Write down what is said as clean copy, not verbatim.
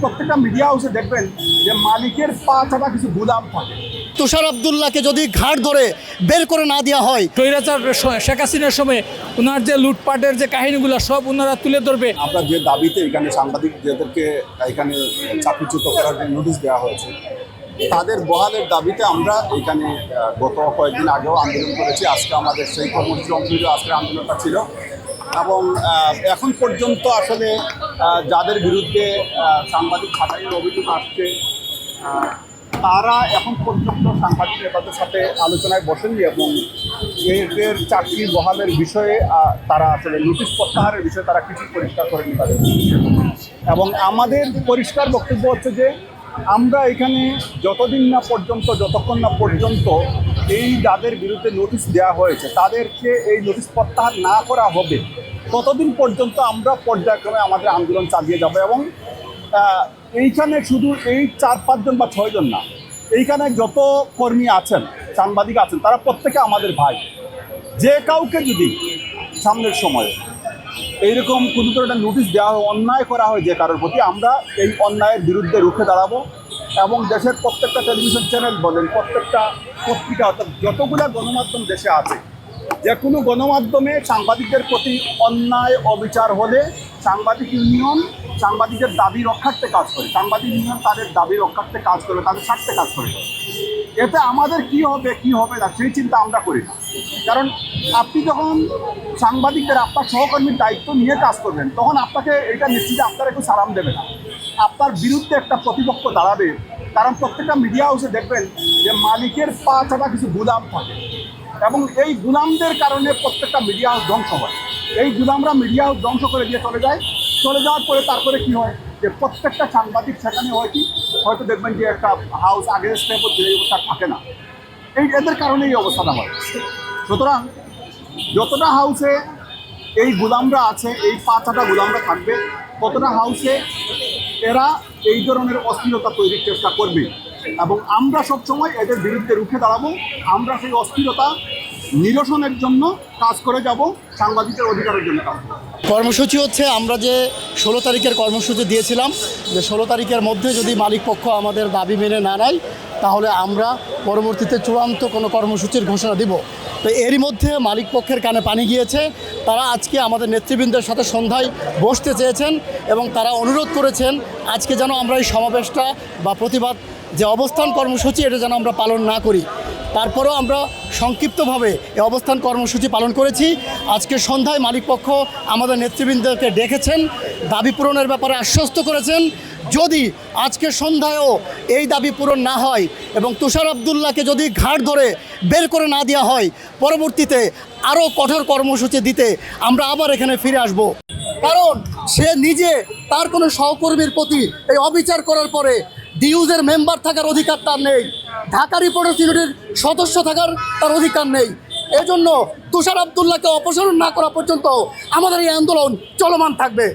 প্রত্যেকটা মিডিয়া হাউসে দেখবেন যে মালিকের পা ছাড়া কিছু গুদাম থাকে। তুষার আব্দুল্লাহকে যদি ঘাট ধরে বের করে না দেওয়া হয়, স্বৈরাচার শেখ হাসিনার সময় ওনার যে লুটপাটের যে কাহিনীগুলো সব ওনারা তুলে ধরবে। আমরা যে দাবিতে এখানে সাংবাদিকদেরকে এখানে চাকরিচ্যুত করার জন্য নোটিশ দেওয়া হয়েছে, তাদের বহালের দাবিতে আমরা এখানে গত কয়েকদিন আগেও আন্দোলন করেছি। আজকে আমাদের সেই কর্মসূচি অংশীদার আজকের আন্দোলনটা ছিল এবং এখন পর্যন্ত আসলে যাদের বিরুদ্ধে সাংবাদিক ছাঁটাইয়ের অভিযোগ আসছে তারা এখন পর্যন্ত সাংবাদিক নেতাদের সাথে আলোচনায় বসেননি এবং এদের চাকরি বহালের বিষয়ে তারা আসলে নোটিশ প্রত্যাহারের বিষয়ে তারা কিছু পরিষ্কার করেনি তাদের। এবং আমাদের পরিষ্কার বক্তব্য হচ্ছে যে আমরা এখানে যতক্ষণ না পর্যন্ত এই যাদের বিরুদ্ধে নোটিশ দেওয়া হয়েছে তাদেরকে এই নোটিশ প্রত্যাহার না করা হবে ততদিন পর্যন্ত আমরা পর্যায়ক্রমে আমাদের আন্দোলন চালিয়ে যাব। এবং এইখানে শুধু এই 4-5 জন বা 6 জন না, এইখানে যত কর্মী আছেন, সাংবাদিক আছেন, তারা প্রত্যেকে আমাদের ভাই। যে কাউকে যদি সামনের সময়ে এইরকম কোনো একটা নোটিশ দেওয়া হয়, অন্যায় করা হয় যে কারোর প্রতি, আমরা এই অন্যায়ের বিরুদ্ধে রুখে দাঁড়াবো এবং দেশের প্রত্যেকটা টেলিভিশন চ্যানেল বলেন, প্রত্যেকটা পত্রিকা, অর্থাৎ যতগুলো গণমাধ্যম দেশে আছে, যে কোনো গণমাধ্যমে সাংবাদিকদের প্রতি অন্যায় অবিচার হলে সাংবাদিক ইউনিয়ন সাংবাদিকের দাবি রক্ষার্থে কাজ করে, সাংবাদিক ইউনিয়ন তাদের দাবি রক্ষার্থে কাজ করে, তাদের স্বার্থে কাজ করে। এতে আমাদের কি হবে না সেই চিন্তা আমরা করি না। কারণ আপনি যখন সাংবাদিকদের আপনার সহকর্মীর দায়িত্ব নিয়ে কাজ করবেন তখন আপনাকে এটা নিশ্চিত আপনার একটু সালাম দেবে না, আপনার বিরুদ্ধে একটা প্রতিপক্ষ দাঁড়াবে। কারণ প্রত্যেকটা মিডিয়া হাউসে দেখবেন যে মালিকের পা ছাড়া কিছু গুদাম থাকে এবং এই গুদামদের কারণে প্রত্যেকটা মিডিয়া হাউস ধ্বংস হয়। এই গুদামরা মিডিয়া হাউস ধ্বংস করে দিয়ে চলে যাওয়ার পরে তারপরে কি হয় যে প্রত্যেকটা সাংবাদিক সেখানে হয়তো দেখবেন যে একটা হাউস আগের স্টেপ হচ্ছে, এই অবস্থা থাকে না। এদের কারণে এই অবস্থাটা হয়। সুতরাং যতটা হাউসে এই গুদামরা আছে, এই পাঁচটা গুদামরা থাকবে, ততটা হাউসে এরা এই ধরনের অস্থিরতা তৈরির চেষ্টা করবে এবং আমরা সবসময় এদের বিরুদ্ধে রুখে দাঁড়াবো। আমরা সেই অস্থিরতা নিরসনের জন্য কাজ করে যাব, সাংবাদিকের অধিকারের জন্য কাজ করব। কর্মসূচি হচ্ছে আমরা যে 16 তারিখের কর্মসূচি দিয়েছিলাম যে 16 তারিখের মধ্যে যদি মালিকপক্ষ আমাদের দাবি মেনে না নেয় তাহলে আমরা পরবর্তীতে চূড়ান্ত কোনো কর্মসূচির ঘোষণা দিব। তো এরই মধ্যে মালিকপক্ষের কানে পানি গিয়েছে, তারা আজকে আমাদের নেতৃবৃন্দের সাথে সন্ধ্যায় বসতে চেয়েছেন এবং তারা অনুরোধ করেছেন আজকে যেন আমরা এই সমাবেশটা বা প্রতিবাদ যে অবস্থান কর্মসূচি এটা যেন আমরা পালন না করি। তারপরেও আমরা সংক্ষিপ্তভাবে এই অবস্থান কর্মসূচি পালন করেছি। আজকে সন্ধ্যায় মালিকপক্ষ আমাদের নেতৃবৃন্দকে ডেকেছেন, দাবি পূরণের ব্যাপারে আশ্বস্ত করেছেন। যদি আজকে সন্ধ্যায়ও এই দাবি পূরণ না হয় এবং তুষার আব্দুল্লাহকে যদি ঘাট ধরে বের করে না দেওয়া হয়, পরবর্তীতে আরও কঠোর কর্মসূচি দিতে আমরা আবার এখানে ফিরে আসব। কারণ সে নিজে তার কোনো সহকর্মীর প্রতি এই অবিচার করার পরে ডিউজের মেম্বার থাকার অধিকার তার নেই, ঢাকা রিপোর্টার্স ইউনিটির সদস্য থাকার তার অধিকার নেই। এজন্য তুষার আব্দুল্লাহকে অপসারণ না করা পর্যন্ত আমাদের এই আন্দোলন চলমান থাকবে।